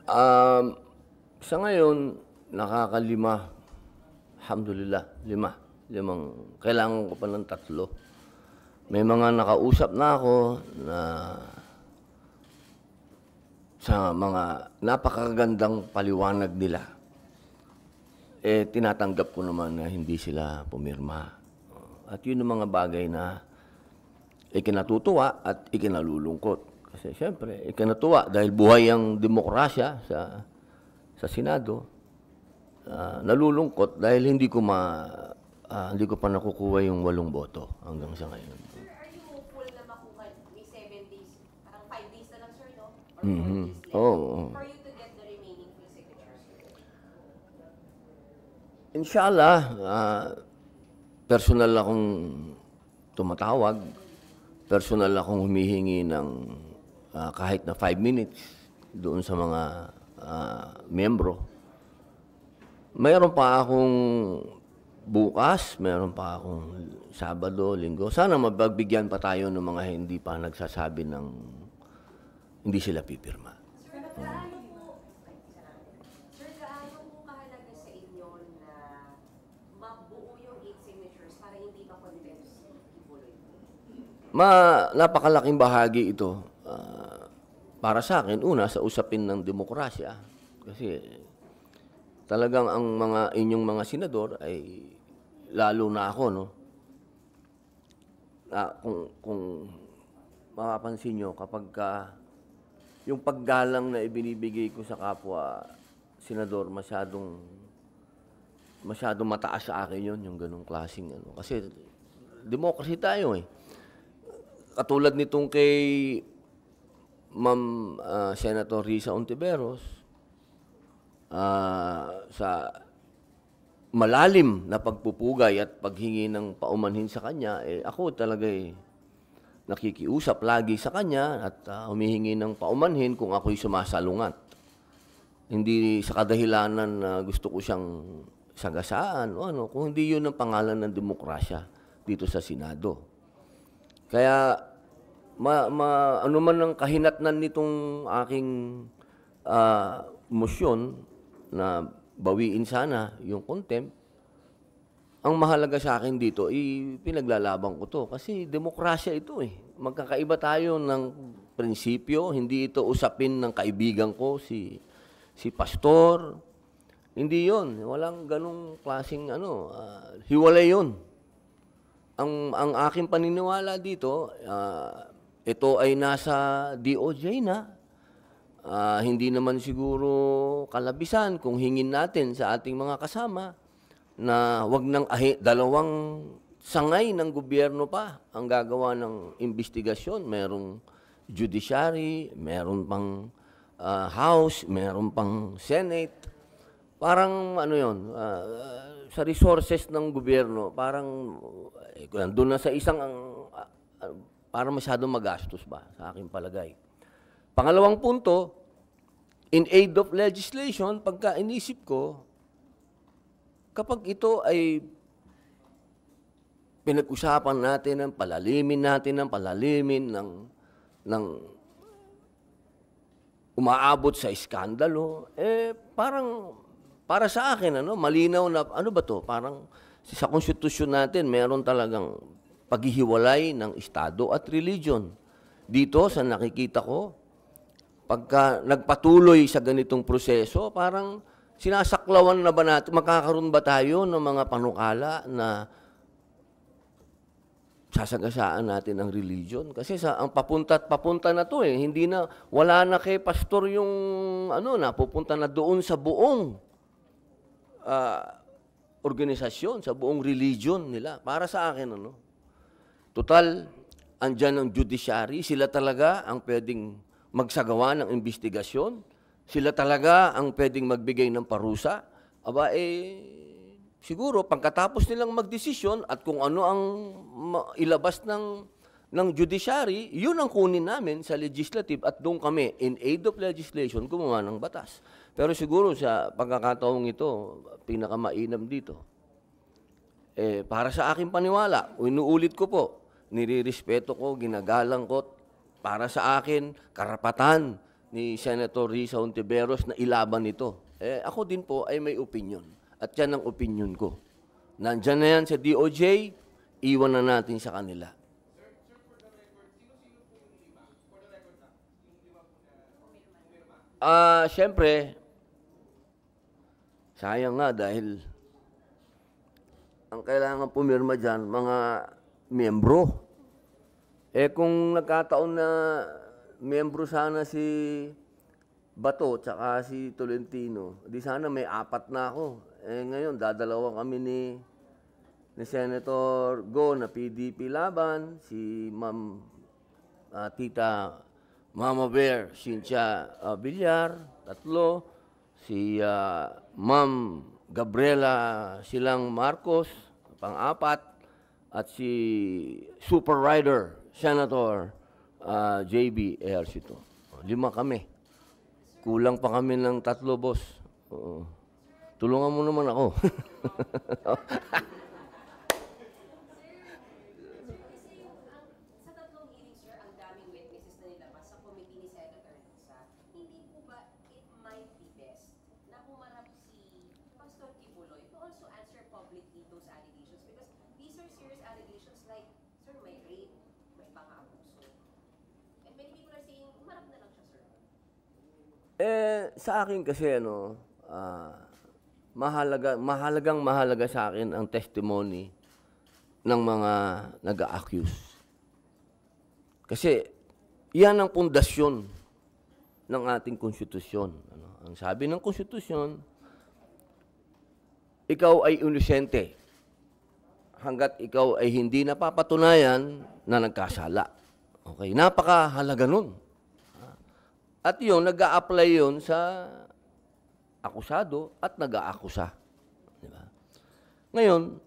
Um, sa ngayon, nakakalima. Alhamdulillah, lima. Kailangan ko pa ng 3. May mga nakausap na ako na sa mga napakagandang paliwanag nila. Tinatanggap ko naman na hindi sila pumirma. At yun ang mga bagay na ikinatutuwa at ikinalulungkot. Kasi siyempre, ikinatuwa dahil buhay ang demokrasya sa Senado. Nalulungkot dahil hindi ko pa nakukuha yung 8 boto hanggang sa ngayon. Sir, are you hopeful na makuha may 7 days? Parang 5 days na lang, sir, no? Or 4 Mhm. days left Oo. for you to get the remaining full signatures? Inshallah, personal akong tumatawag, personal akong humihingi ng kahit na 5 minutes doon sa mga miyembro. Mayroon pa akong bukas, mayroon pa akong Sabado, Linggo. Sana mapagbigyan pa tayo ng mga hindi pa nagsasabi ng hindi sila pipirma. Sir, gaano po kahalaga sa inyo na mabuo yung 8 signatures para hindi pa condensed ibuloy? Napakalaking bahagi ito para sa akin, una, sa usapin ng demokrasya. Kasi talagang ang inyong mga senador ay lalo na ako, no? Kung mapapansin nyo, kapag yung paggalang na ibinibigay ko sa kapwa senador, masyadong mataas sa akin yun, yung ganong klaseng ano. Kasi democracy tayo eh. Katulad nitong kay Ma'am Senator Risa Ontiveros, sa malalim na pagpupugay at paghingi ng paumanhin sa kanya, ako talaga nakikiusap lagi sa kanya at humihingi ng paumanhin kung ako'y sumasalungat. Hindi sa kadahilanan na gusto ko siyang sagasaan o ano, kung hindi yun ang pangalan ng demokrasya dito sa Senado. Kaya ano man ang kahinatnan nitong aking motion na bawiin sana yung contempt, ang mahalaga sa akin dito, pinaglalaban ko to. Kasi demokrasya ito eh. Magkakaiba tayo ng prinsipyo. Hindi ito usapin ng kaibigan ko, si pastor. Hindi yon. Walang ganong klaseng hiwalay yon. Ang aking paniniwala dito, ito ay nasa DOJ na. Hindi naman siguro kalabisan kung hingin natin sa ating mga kasama na wag nang dalawang sangay ng gobyerno pa ang gagawa ng investigasyon. Merong judiciary, meron pang House, meron pang Senate. Parang ano yun, sa resources ng gobyerno, parang doon na sa isang, parang masyadong magastos ba sa aking palagay. Pangalawang punto, in aid of legislation, pagka inisip ko, kapag ito ay pinag-usapan natin ng palalimin ng umaabot sa iskandalo, parang para sa akin, malinaw na, ano ba to? Parang sa konstitusyon natin, meron talagang paghihiwalay ng Estado at religion. Dito, sa nakikita ko, pagka nagpatuloy sa ganitong proseso, parang sinasaklawan na ba natin, magkakaroon ba tayo ng mga panukala na sasagasaan natin ang religion? Kasi ang papunta na to eh, hindi na, wala na kay pastor yung, napupunta na doon sa buong organisasyon, sa buong religion nila. Para sa akin, total, andyan ang judiciary, sila talaga ang pwedeng magsagawa ng investigasyon, sila talaga ang pwedeng magbigay ng parusa. Siguro, pagkatapos nilang magdesisyon at kung ano ang ilabas ng judiciary, yun ang kunin namin sa legislative at doon kami, in aid of legislation, gumawa ng batas. Pero siguro sa pagkakataong ito, pinakamainam dito. Para sa aking paniwala, inuulit ko po, nirirespeto ko, ginagalang ko, para sa akin, karapatan ni Senator Risa Hontiveros na ilaban ito. Ako din po ay may opinion. At yan ang opinion ko. Nandyan na yan sa DOJ, iwan na natin sa kanila. Siyempre, sayang nga dahil ang kailangan pumirma dyan, mga miyembro. Kung nagkataon na miyembro sana si Bato tsaka si Tolentino, di sana may 4 na ako. Ngayon, dadalawa kami ni Senator Go na PDP laban, si Ma'am Tita Mama Bear, Cynthia Villar, 3, si Ma'am Gabriela Silang Marcos, pang-4, at si Super Rider, Senator JB Ejercito. 5 kami. Kulang pa kami ng 3, boss. Tulungan mo naman ako. Sa akin kasi mahalagang sa akin ang testimony ng mga nag-a-accuse. Kasi yan ang pundasyon ng ating konstitusyon. Ang sabi ng konstitusyon, ikaw ay inosente hanggat ikaw ay hindi napapatunayan na nagkasala. Okay, napakahalaga nun. At yun, nag-a-apply yun sa akusado at nag-aakusa. Diba? Ngayon,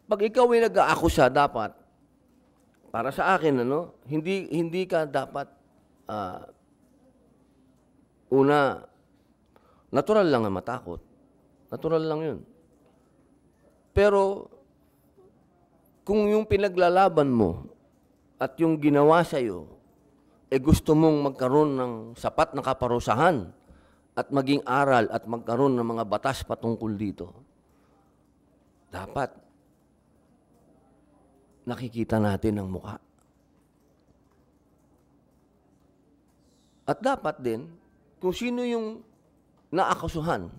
pag ikaw ay nag-aakusa, dapat, para sa akin, hindi ka dapat, una, natural lang na matakot. Natural lang yun. Pero, kung yung pinaglalaban mo at yung ginawa sa'yo, gusto mong magkaroon ng sapat na kaparusahan at maging aral at magkaroon ng mga batas patungkol dito, dapat nakikita natin ang mukha. At dapat din, kung sino yung naakasuhan,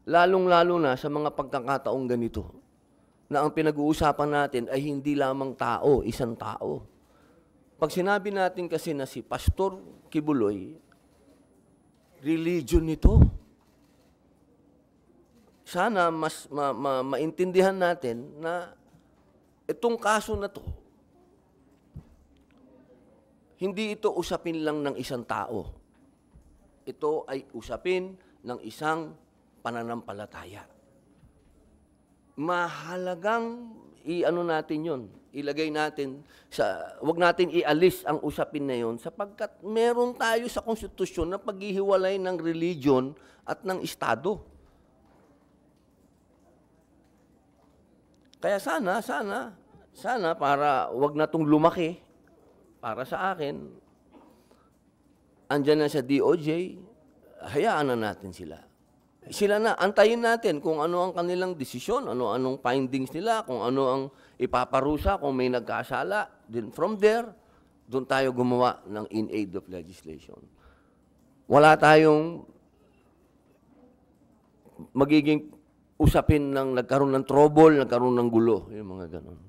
lalong-lalo na sa mga pagkakataong ganito, na ang pinag-uusapan natin ay hindi lamang tao, isang tao. Pag sinabi natin kasi na si Pastor Kibuloy, religion nito. Sana mas maintindihan natin na itong kaso na to, hindi ito usapin lang ng isang tao. Ito ay usapin ng isang pananampalataya. Mahalagang natin yon. Ilagay natin wag natin ialis ang usapin na yon sapagkat meron tayo sa konstitusyon na paghihiwalay ng religion at ng estado. Kaya sana para wag na tong lumaki, para sa akin, andyan na sa DOJ, hayaan na natin sila. Sila na, antayin natin kung ano ang kanilang desisyon, anong findings nila, kung ano ang ipaparusa, kung may nagkasala. Then from there, doon tayo gumawa ng in aid of legislation. Wala tayong magiging usapin ng nagkaroon ng trouble, nagkaroon ng gulo, yung mga ganon.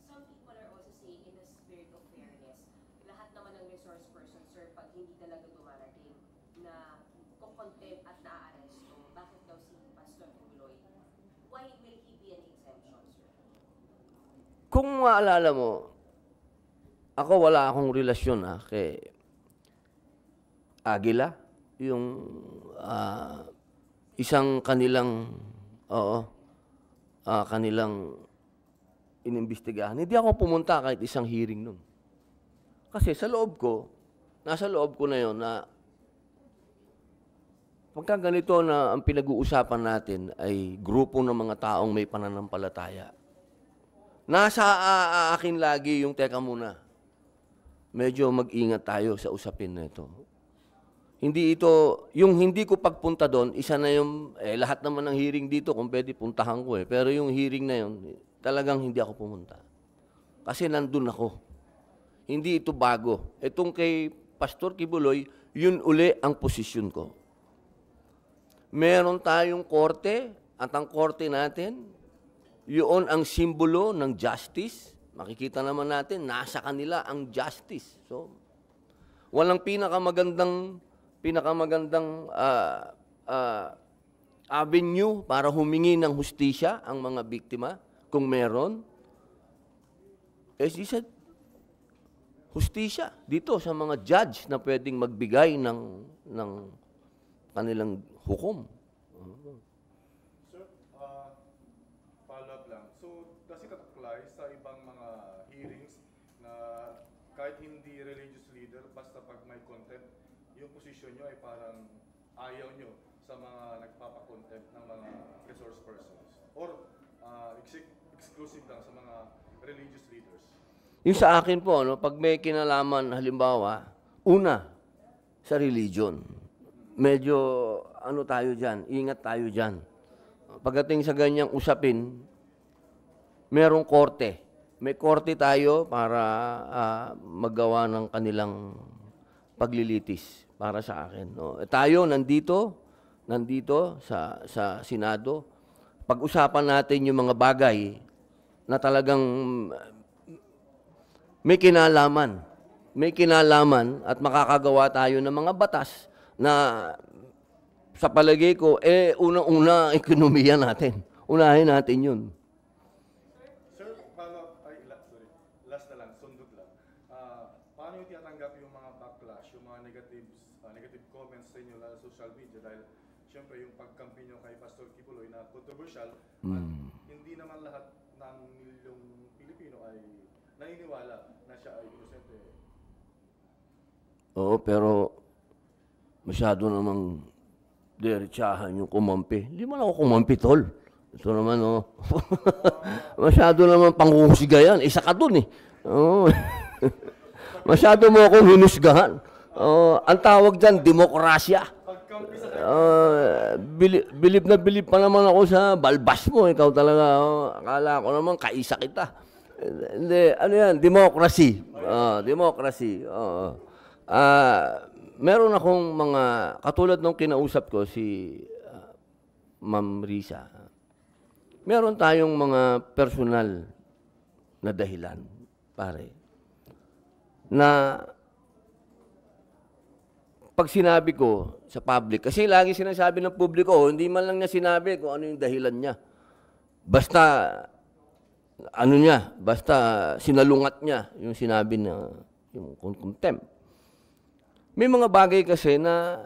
Some people are also saying in the spirit of fairness, lahat naman ng resource person, sir, pag hindi talaga dumarating na kukontempt at na-aresto, bakit daw si Pastor Kibuloy? Why will he be an exemption, sir? Kung maalala mo, ako wala akong relasyon kay Aguila, yung isang kanilang kanilang inimbestigahan. Hindi ako pumunta kahit isang hearing nun. Kasi sa loob ko, nasa loob ko na yon na pagka ganito na ang pinag-uusapan natin ay grupo ng mga taong may pananampalataya. Nasa akin lagi yung teka muna. medyo mag-ingat tayo sa usapin na ito. Hindi ito, yung hindi ko pagpunta doon, isa na yung, lahat naman ng hearing dito, kung pwede puntahan ko Pero yung hearing na yun, talagang hindi ako pumunta. Kasi nandun ako. Hindi ito bago. Itong kay Pastor Kibuloy, yun uli ang posisyon ko. Meron tayong korte, at ang korte natin, yun ang simbolo ng justice. Makikita naman natin, nasa kanila ang justice. So, walang pinakamagandang avenue para humingi ng hustisya ang mga biktima, kung meron, isa hustisya dito sa mga judge na pwedeng magbigay ng kanilang hukom. Sir, follow-up lang. So, does it apply sa ibang mga hearings na kahit hindi religious leader, basta pag may content, yung posisyon nyo ay parang ayaw nyo sa mga nagpapakontent ng mga resource persons? Or exclusive lang sa mga religious leaders? Yung sa akin po, pag may kinalaman, halimbawa, una, sa religion. Medyo, tayo dyan, ingat tayo dyan. Pagdating sa ganyang usapin, merong korte. May korte tayo para maggawa ng kanilang paglilitis para sa akin. Tayo nandito sa Senado, pag-usapan natin yung mga bagay na talagang may kinalaman at makakagawa tayo ng mga batas na sa palagay ko, unang-una ekonomiya natin. Unahin natin yun. Sir, last na lang, sundot lang. Paano yung tinatanggap yung mga backlash, yung mga negative comments sa inyo sa social media? Dahil, syempre, yung pagkampi nyo kay Pastor Kibuloy na controversial, at hindi naman lahat ng milyong Pilipino ay naniniwala na siya ay inosente. Oo, pero masyado namang diretsahan yung kumampi. Hindi man ako kumampi, tol. Ito naman, masyado naman panghuhusgayan. Isa ka dun, Masyado mo akong hinusgahan. Ang tawag dyan, demokrasya. Bilib na bilib pa naman ako sa balbas mo. Ikaw talaga, akala ko naman, kaisa kita. Hindi, yan, democracy. Democracy. Meron akong mga, katulad nung kinausap ko si Ma'am Risa, meron tayong mga personal na dahilan, pare, na pag sinabi ko sa public, kasi lagi sinasabi ng publiko, hindi man lang niya sinabi kung ano yung dahilan niya. Basta sinalungat niya yung sinabi na yung contempt. May mga bagay kasi na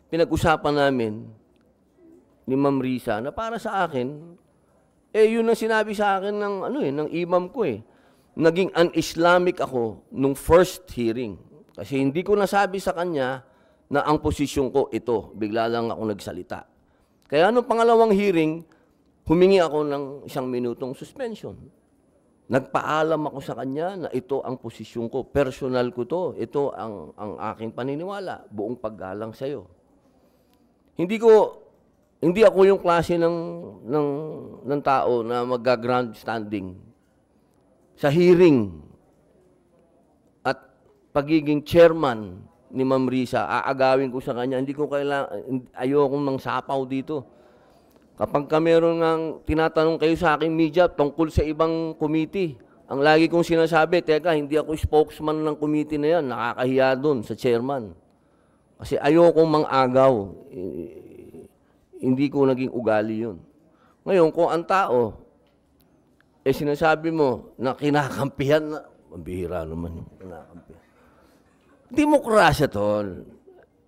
pinag-usapan namin ni Ma'am Risa na para sa akin, yun ang sinabi sa akin ng imam ko Naging un-Islamic ako nung first hearing. Kasi hindi ko nasabi sa kanya na ang posisyon ko ito. Bigla lang ako nagsalita. Kaya nung pangalawang hearing, humingi ako ng 1 minutong suspension. Nagpaalam ako sa kanya na ito ang posisyon ko. Personal ko to. Ito ang aking paniniwala. Buong paggalang sa'yo. Hindi ako yung klase ng tao na mag-grandstanding sa hearing at pagiging chairman ni Ma'am Risa. Aagawin ko sa kanya. Ayokong mang sapaw dito. Kapag meron ng tinatanong kayo sa aking media tungkol sa ibang committee, ang lagi kong sinasabi, teka, hindi ako spokesman ng committee na yan, nakakahiya doon sa chairman. Kasi ayokong mang-agaw. Hindi ko naging ugali yun. Ngayon, kung ang tao, sinasabi mo na kinakampihan na, mabihira naman yung kinakampihan. Demokrasya, tol.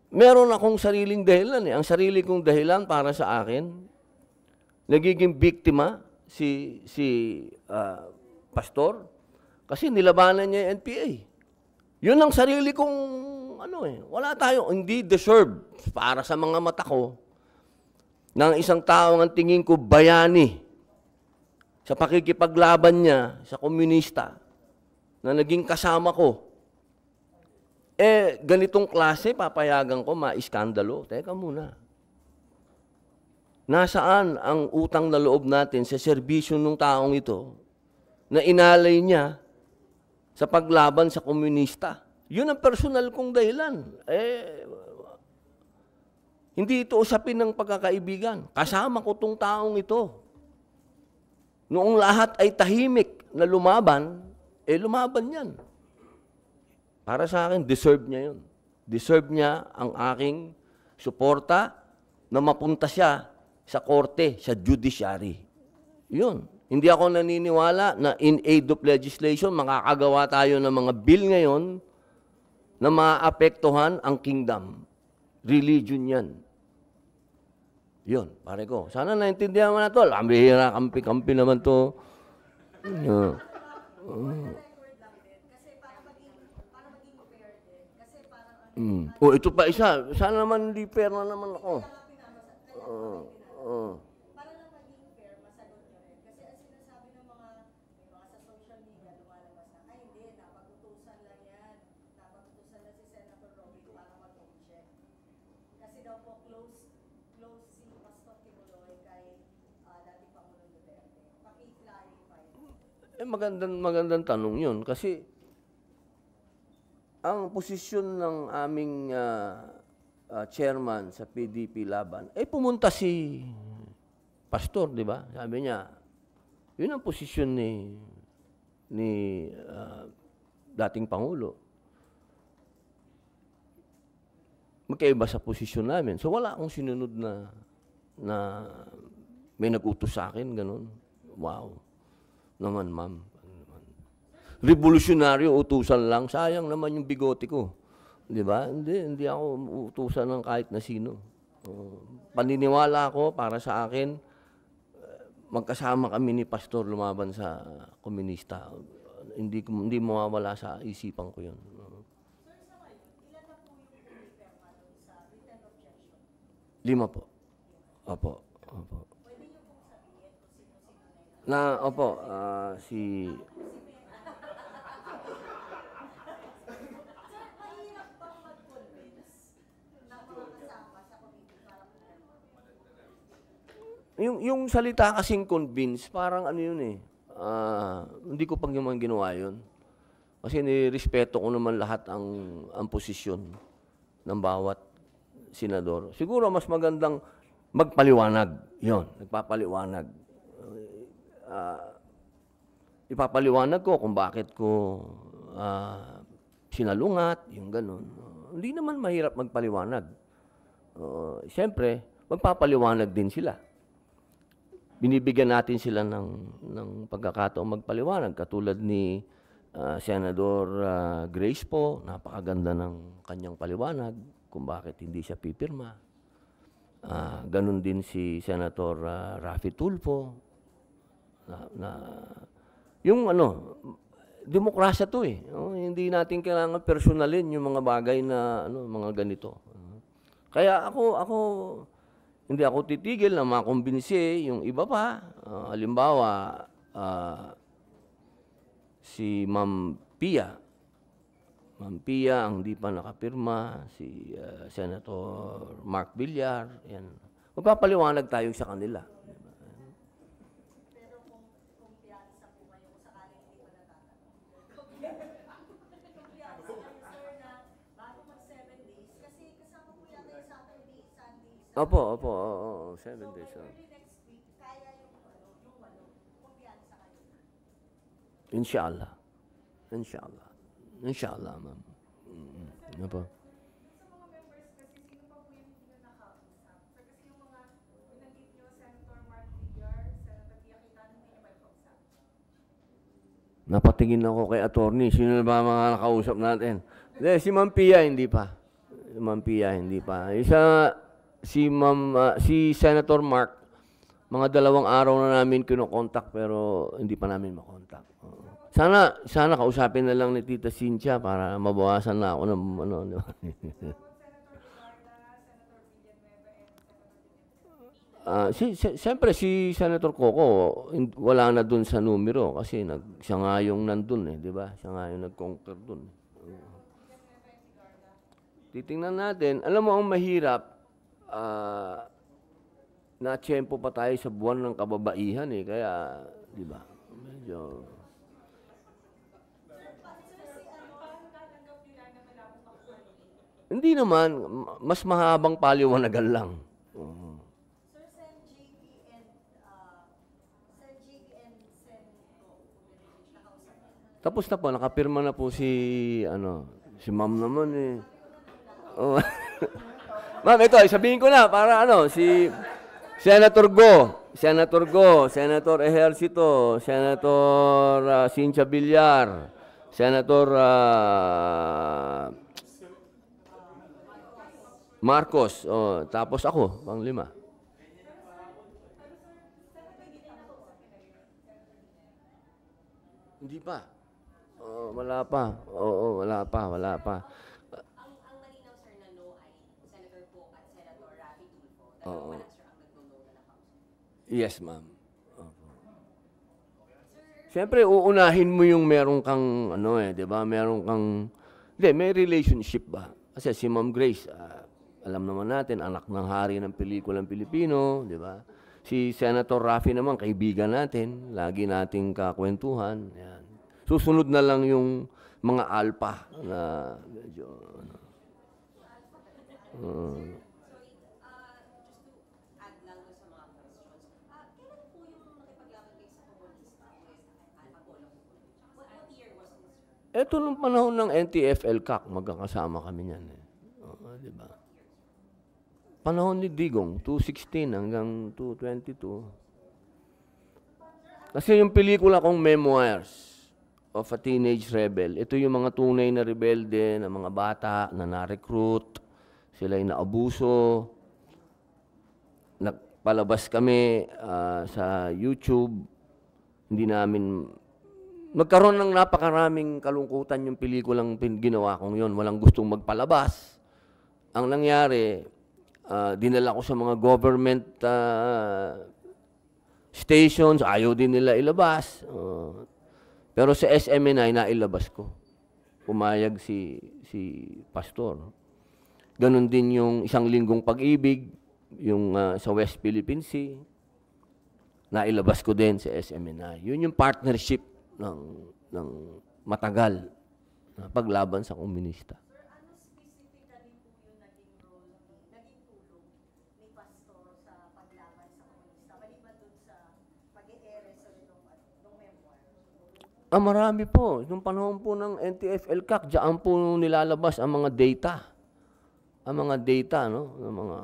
Meron akong sariling dahilan Ang sarili kong dahilan para sa akin, nagiging biktima si pastor kasi nilabanan niya yung NPA. Yun ang sarili kong wala tayo, hindi deserve para sa mga mata ko ng isang tao ang tingin ko bayani sa pakikipaglaban niya sa komunista na naging kasama ko Ganitong klase, papayagan ko, maiskandalo. Teka muna. Nasaan ang utang na loob natin sa serbisyo ng taong ito na inalay niya sa paglaban sa komunista? Yun ang personal kong dahilan. Hindi ito usapin ng pagkakaibigan. Kasama ko tong taong ito. Noong lahat ay tahimik na lumaban, lumaban yan. Para sa akin, deserve niya yun. Deserve niya ang aking suporta na mapunta siya sa korte, sa judiciary. Yun. Hindi ako naniniwala na in aid of legislation, makakagawa tayo ng mga bill ngayon na maapektuhan ang kingdom. Religion yan. Yun, pare ko. Sana naintindihan mo na to. Lambihira, kampi-kampi naman to. Ito pa isa. Sana naman hindi fair na naman ako. Para lang maging fair, masagot nyo rin. Kasi ang sinasabi ng mga sa social media, lumalabas na, ay hindi, napag-utusan lang yan. Napag-utusan lang si Senator Robin para mag-check. Kasi daw po close si Pastor Kibuloy kay dating Pangulong Duterte. Paki-clarify. Magandang tanong yun. Kasi ang posisyon ng aming chairman sa PDP laban, pumunta si pastor, di ba? Sabi niya, yun ang posisyon ni dating Pangulo. Magkaiba sa posisyon namin. So wala akong sinunod na may nag-utos sa akin, ganun. Wow. Naman, ma'am. Revolusyonaryo, utusan lang. Sayang naman yung bigote ko. Di ba? Hindi ako utusan ng kahit na sino. Paniniwala ko, para sa akin, magkasama kami ni Pastor lumaban sa komunista. Hindi mawawala sa isipan ko yun. Sir, sa ngayon, ilan na po yung pumipirma doon sa written objection? 5 po. Opo. Pwede nyo pong sabihin kung sino-sino na yun? Opo, si... Sir, mahirap bang mag-convince ng mga kasama sa committee para pumipirma? Yung salita kasing convince, parang ano yun hindi ko pang naman ginawa yun. Kasi nirespeto ko naman lahat ang posisyon ng bawat senador. Siguro mas magandang magpaliwanag. Yun, nagpapaliwanag. Ipapaliwanag ko kung bakit ko sinalungat, yung ganun. Hindi naman mahirap magpaliwanag. Siyempre, magpapaliwanag din sila. Binibigyan natin sila ng pagkakataong magpaliwanag. Katulad ni Senador Grace po, napakaganda ng kanyang paliwanag kung bakit hindi siya pipirma. Ganun din si Senator Raffy Tulfo. Yung demokrasya to hindi natin kailangan personalin yung mga bagay na mga ganito. Kaya ako hindi ako titigil na makumbinsi yung iba pa. Halimbawa, si Ma'am Pia. Ma'am Pia ang di pa nakapirma, si Senator Mark Villar, yan. Magpapaliwanag tayo sa kanila. Pero kung piyansa po kayo, kung sakaling hindi pa natatanong. Kung piyansa kayo, sir, na bago mag 7 days, kasi kasama po yata yung Saturday, Sunday, Opo, 7 days. So, by early next week, kaya yung kung piyansa kayo. Inshallah. Inshallah, ma'am. Ano po? Sa mga members kasi, sino pa po yung hindi nyo nakausap? Sir, kasi yung mga binanggit nyo, Senator Mark Villar, Senator Pia Cayetano, hindi nyo ba yung kausap? Napatingin ako kay attorney. Sino na ba mga nakausap natin? Si Ma'am Pia, hindi pa. Ma'am Pia, hindi pa. Si Senator Mark, mga 2 araw na namin kinokontak pero hindi pa namin makontak. Sana kausapin na lang ni Tita Cynthia para mabawasan na ako ng di ba? Siyempre si Senator Coco wala na dun sa numero kasi siya nga yung nandun di ba? Siya nga yung nag-conquer dun. titingnan natin. Alam mo, ang mahirap, na-tiyempo pa tayo sa buwan ng kababaihan eh. Kaya, di ba? Medyo... Hindi naman, mas mahabang paliwanagan lang. Oo. Sir, Sen JP and Sen Go, nakausap niya. Tapos na po, nakapirma na po si ma'am naman eh. Oh. Ma'am, ito, sabihin ko na, para si Senator Senator Ejercito, Senator Cynthia Villar, Senator Marcos, tapos ako, pang-5. Hindi pa. Wala pa. Oo, wala pa. Ang malinaw, sir, na no ay Senator Poe at Senator Raffy Tulfo. Dalawa lang, sir, ang nagno-no na nakausap. Yes, ma'am. Opo. Siyempre, uunahin mo yung meron kang, di ba? Meron kang, may relationship ba? Kasi si Ma'am Grace, alam naman natin, anak ng hari ng pelikulang Pilipino, di ba? Si Senator Raffy naman, kaibigan natin, lagi nating kakwentuhan. Yan. Susunod na lang yung mga alpha na medyo, Just to add lang doon sa mga questions, kailan po yung nakipaglaban kayo sa komunista with Apollo? What year was this, sir? eto nung panahon ng NTF-ELCAC, magkakasama kami niyan eh. Di ba? Panahon ni Digong, 2016 hanggang 2022. Kasi yung pelikula kong Memoirs of a Teenage Rebel, ito yung mga tunay na rebelde, na mga bata na na-recruit, sila yung naabuso. Nagpalabas kami sa YouTube, hindi namin... Nagkaroon ng napakaraming kalungkutan yung pelikulang ginawa kong yun. Walang gustong magpalabas. Ang nangyari, dinala ko sa mga government stations, ayaw din nila ilabas. Pero sa SMNI, nailabas ko. Pumayag si Pastor. Ganon din yung Isang Linggong Pag-ibig, yung sa West Philippine Sea. Nailabas ko din sa SMNI. Yun yung partnership ng matagal na paglaban sa komunista. Sir, ano specifically po yung naging tulong ni Pastor sa paglaban sa komunista? Maliban dun sa pag-e-ere sa nung memoir. Marami po. Nung panahon po ng NTF-ELCAC, diyan po nilalabas ang mga data. Ang mga data, no? Ng mga,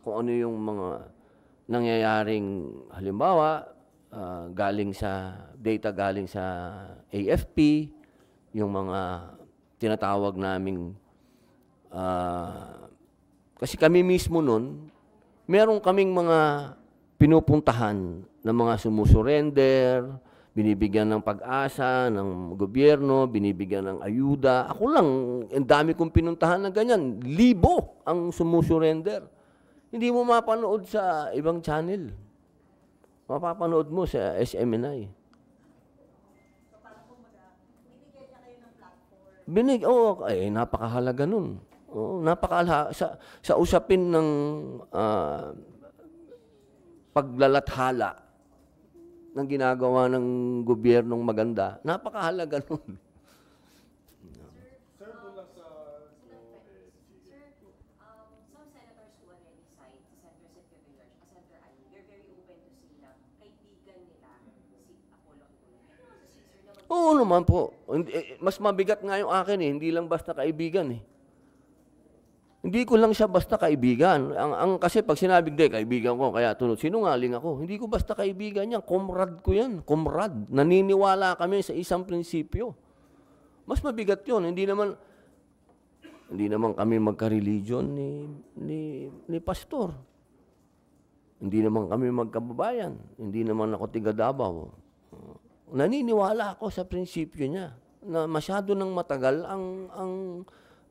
kung ano yung mga nangyayaring, halimbawa, galing sa AFP, yung mga tinatawag naming, kasi kami mismo nun, meron kaming mga pinupuntahan ng mga sumusurrender, binibigyan ng pag-asa ng gobyerno, binibigyan ng ayuda. Ako lang, ang dami kong pinuntahan na ganyan. 1,000 ang sumusurrender. Hindi mo mapanood sa ibang channel. Mapapanood mo sa SMNI. So parang kumbaga, binigyan niya kayo ng platform. Napakahalaga nun. Napakahalaga. Sa usapin ng paglalathala ng ginagawa ng gobyernong maganda, napakahalaga nun. Sir, doon lang sa... Sir, some senators who already signed si Senator Cynthia Villar at Senator Ali, they're very open to say na kaibigan nila si Apollo Kibuloy. Sir, na Oo naman po. Mas mabigat nga yung akin eh. Hindi lang basta kaibigan eh. Hindi ko lang siya basta kaibigan. Kasi pag sinabing, kaibigan ko, kaya sinungaling ako. Hindi ko basta kaibigan yan. Comrade ko yan. Comrade. Naniniwala kami sa isang prinsipyo. Mas mabigat yun. Hindi naman kami magka-religion ni Pastor. Hindi naman kami magkababayan. Hindi naman ako tiga Davao. Naniniwala ako sa prinsipyo niya na masyado nang matagal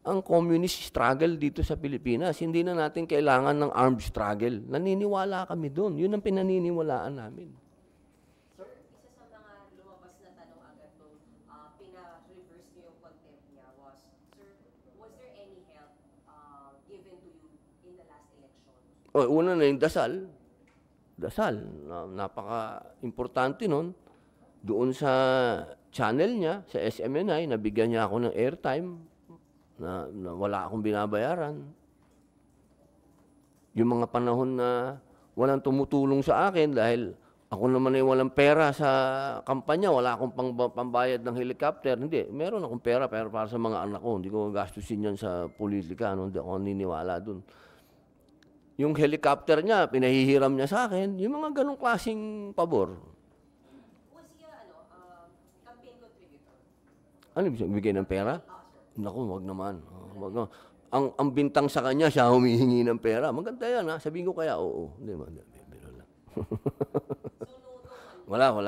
ang communist struggle dito sa Pilipinas. Hindi na natin kailangan ng armed struggle. Naniniwala kami doon. Yun ang pinaniniwalaan namin. isa sa mga lumabas na tanong agad nung pina-reverse niyo yung contempt niya was, sir, was there any O, una na yung dasal. Dasal. Napaka-importante nun. Doon sa channel niya, sa SMNI, nabigyan niya ako ng airtime na wala akong binabayaran. Yung mga panahon na walang tumutulong sa akin dahil ako naman ay walang pera sa kampanya, wala akong pambayad ng helicopter. Hindi, meron akong pera pero para sa mga anak ko. Hindi ko gastusin yan sa politika. Hindi ako naniniwala dun. Yung helicopter niya, pinahihiram niya sa akin. Yung mga ganong klaseng pabor. Was he campaign contributor? Ano ibig bigay ng pera? Naku, wag naman. Wag naman. Ang bintang sa kanya, siya humihingi ng pera. Maganda yan, ha? Sabihin ko kaya, oo. Hindi, biro lang. Wala po.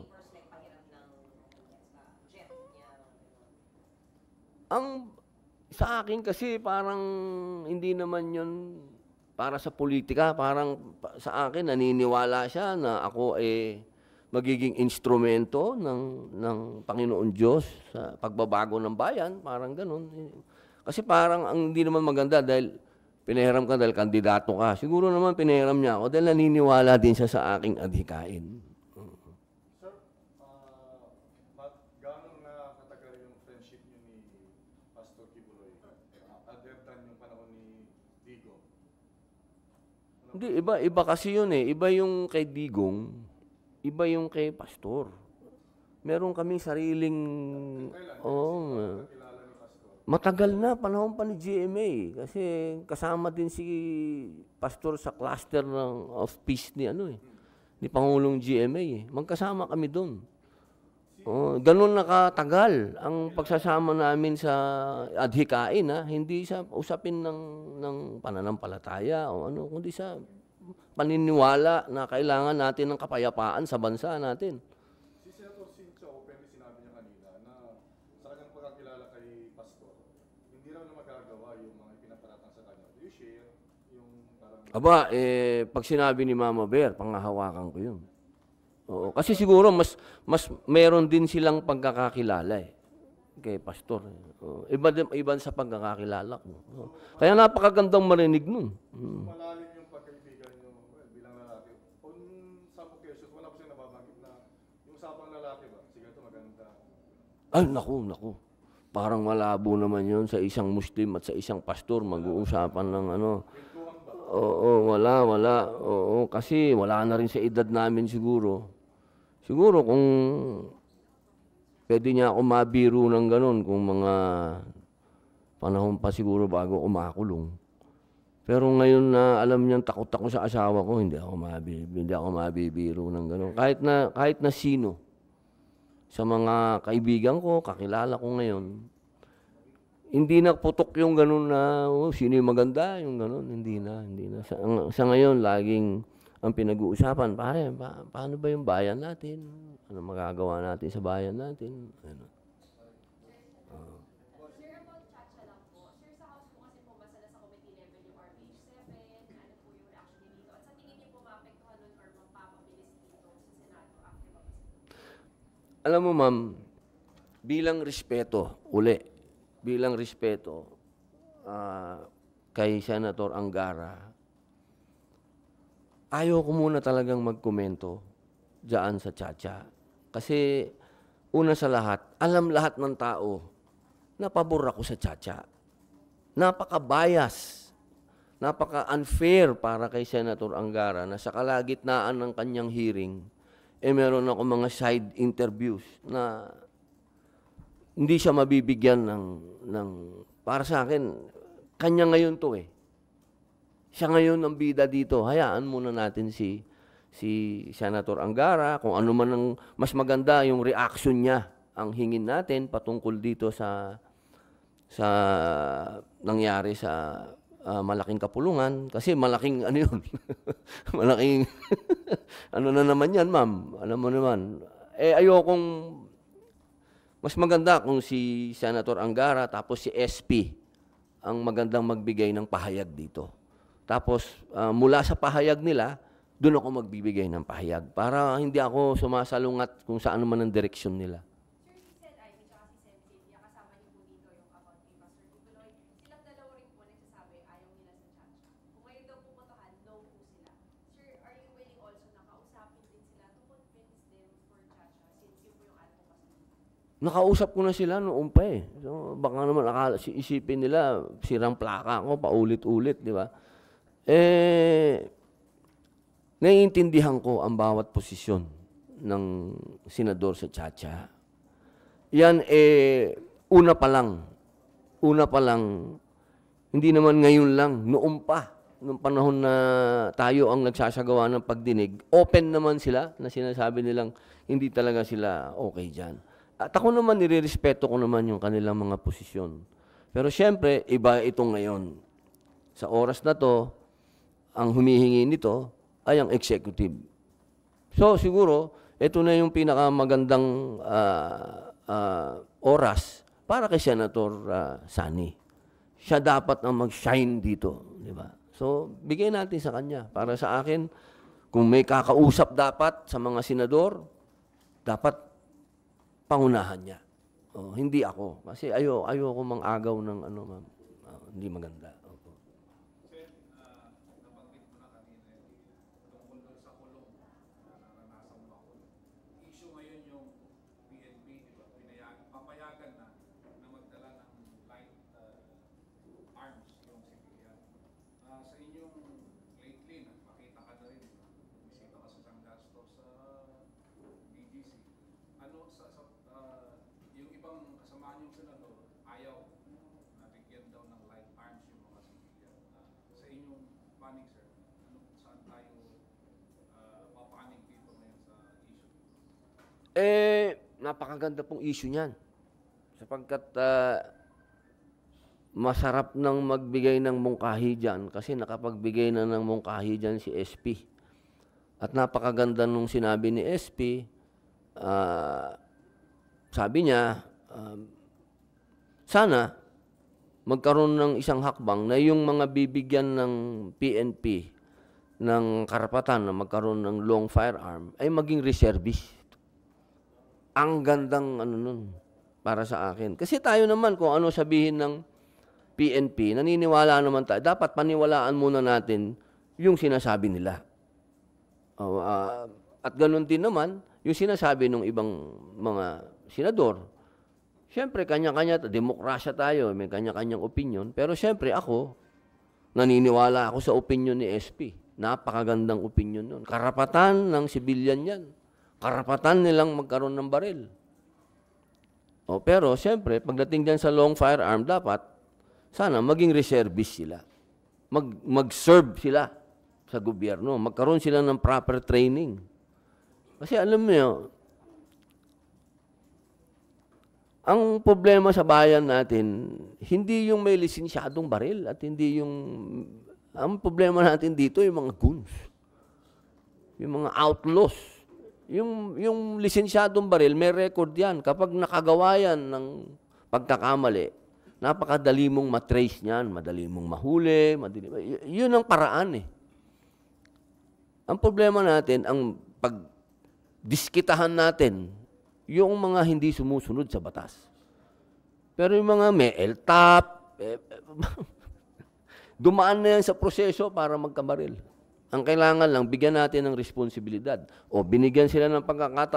First, like, pahiram ng jet niya. Ang sa akin kasi parang hindi naman yun para sa politika. Parang sa akin naniniwala siya na ako magiging instrumento ng Panginoon Diyos sa pagbabago ng bayan. Parang ganun. Kasi parang ang hindi naman maganda dahil pinahiram ka dahil kandidato ka. Siguro naman pinahiram niya ako dahil naniniwala din siya sa aking adhikain. Sir, gaano na katagal yung friendship niyo ni Pastor Kibuloy? Other than yung panahon ni Digong? Hindi, iba kasi yun eh. Iba yung kay Digong, iba yung kay Pastor. Meron kaming sariling... Kilala ni Pastor? Matagal na, panahon pa ni GMA. Kasi kasama din si Pastor sa cluster of peace ni ni Pangulong GMA. Magkasama kami doon. Ganun nakatagal ang pagsasama namin sa adhikain, hindi sa usapin ng pananampalataya o kundi sa paniniwala na kailangan natin ng kapayapaan sa bansa natin. Si Senator Sincho, openly sinabi niya kanina na sa kanyang pagkakilala kay Pastor, hindi raw na magagawa yung mga ipinaparatang sa kanya. Do you share yung parang... Aba, pag sinabi ni Mama Bear, pangahawakan ko yun. Oo, kasi siguro mas meron din silang pagkakakilala kay Pastor. Iba sa pagkakakilala ko. Kaya napakagandang marinig nun. Malalim yung pagkaibigan niyo bilang lalaki. On some occasions, wala ko siya nababanggit na yung usapang lalaki ba? Sige, ito maganda. Ay, naku. Parang malabo naman yun sa isang Muslim at sa isang pastor mag-uusapan ng Kwentuhan ba? Oo, wala. Oo, kasi wala na rin sa edad namin siguro. Siguro kung pwede niya ako mabiro ng ganun kung mga panahon pa siguro bago umakulong. Pero ngayon na alam niyang takot ako sa asawa ko, hindi ako mabibiro ng ganun. Kahit na sino sa mga kaibigan ko, kakilala ko ngayon, hindi na putok yung ganun na sino yung maganda, yung ganun, hindi na. Sa ngayon, laging ang pinag-uusapan, pare, paano ba yung bayan natin? Ano magagawa natin sa bayan natin? Sir, about Chacha lang po. Sir, sa House po kasi pumasa na sa committee level yung RPH 7. Ano po yung reaction niyo dito? At sa tingin niyo po maapektuhan nun or magpapabilis dito sa Senado after mag-isip? Alam mo, ma'am, bilang respeto kay Senator Angara, ayaw ko muna talagang magkomento dyan sa Chacha. Kasi una sa lahat, alam lahat ng tao na pabor ako sa Chacha. Napaka-bias, napaka-unfair para kay Senator Angara na sa kalagitnaan ng kanyang hearing, meron ako mga side interviews na hindi siya mabibigyan ng para sa akin, kanya ngayon to Siya ngayon ang bida dito. Hayaan muna natin si Senator Angara, kung ano man ang mas maganda yung reaction niya ang hingin natin patungkol dito sa nangyari sa malaking kapulungan. Kasi malaking yun. Malaking ano na naman yan, ma'am. Alam mo naman. Ayokong mas maganda kung si Senator Angara tapos si SP ang magandang magbigay ng pahayag dito. Tapos, mula sa pahayag nila, doon ako magbibigay ng pahayag para hindi ako sumasalungat kung saan man ang direksyon nila. Sir, si Sen Ivy at si Sen Cynthia, kasama niyo po dito yung about kay Pastor Kibuloy. Silang dalawa rin po nagsasabi ayaw nila sa Nakausap ko na sila noon pa eh. So, baka naman isipin nila, sirang plaka ako, paulit-ulit, di ba? Naiintindihan ko ang bawat posisyon ng senador sa Chacha. Yan una pa lang, hindi naman ngayon lang, noon pa, noong panahon na tayo ang nagsasagawa ng pagdinig, open naman sila na sinasabi nilang hindi talaga sila okay dyan. At ako naman, nirerespeto ko naman yung kanilang mga posisyon. Pero siyempre, iba ito ngayon. Sa oras na to, ang humihingi nito ay ang executive. So siguro, ito na yung pinakamagandang oras para kay Senator Sani. Siya dapat ang mag-shine dito, di ba? So, bigay natin sa kanya. Para sa akin, kung may kakausap dapat sa mga senador, dapat pangunahan niya. Hindi ako. Kasi ayoko mang-agaw ng ano, ma'am. Hindi maganda. Opo. Sen, nabanggit mo na kanina tungkol doon sa kulong na naranasan mo ako. Issue ngayon yung PNP, di ba? Papayagan na magdala ng light arms yung civilian. Sa inyong lately, nakita ka na rin, bumisita ka sa San Gaston sa BGC. Ano yung ibang kasama niyong senador ayaw na bigyan daw ng light arms yung mga civilian. Sa inyong panig, sir, saan tayo papanig dito ngayon sa issue? Napakaganda pong issue niyan. Sapagkat masarap nang magbigay ng mungkahi dyan kasi nakapagbigay na ng mungkahi dyan si SP. At napakaganda nung sinabi ni SP, sabi niya, sana magkaroon ng isang hakbang na yung mga bibigyan ng PNP ng karapatan na magkaroon ng long firearm ay maging reservist. Ang gandang ano nun para sa akin. Kasi tayo naman kung ano sabihin ng PNP, naniniwala naman tayo. Dapat paniwalaan muna natin yung sinasabi nila. At ganun din naman, yung sinasabi ng ibang mga senador. Siyempre, kanya-kanya, demokrasya tayo, may kanya-kanyang opinion. Pero siyempre, ako, naniniwala ako sa opinion ni SP. Napakagandang opinion nun. Karapatan ng civilian yan. Karapatan nilang magkaroon ng baril. Pero siyempre, pagdating dyan sa long firearm, dapat, sana maging reservist sila. Mag-serve sila sa gobyerno. Magkaroon sila ng proper training. Kasi alam mo, ang problema sa bayan natin, hindi yung may lisensyadong baril at hindi yung... Ang problema natin dito, yung mga goons. Yung mga outlaws. Yung lisensyadong baril, may record yan. Kapag nakagawa yan ng pagkakamali, napakadali mong matrace niyan, madali mong mahuli, yun ang paraan eh. Ang problema natin, ang pagdiskitahan natin, yung mga hindi sumusunod sa batas. Pero yung mga may LTAP, dumaan na yan sa proseso para magkabaril. Ang kailangan lang, bigyan natin ng responsibilidad. O binigyan sila ng pagkakataon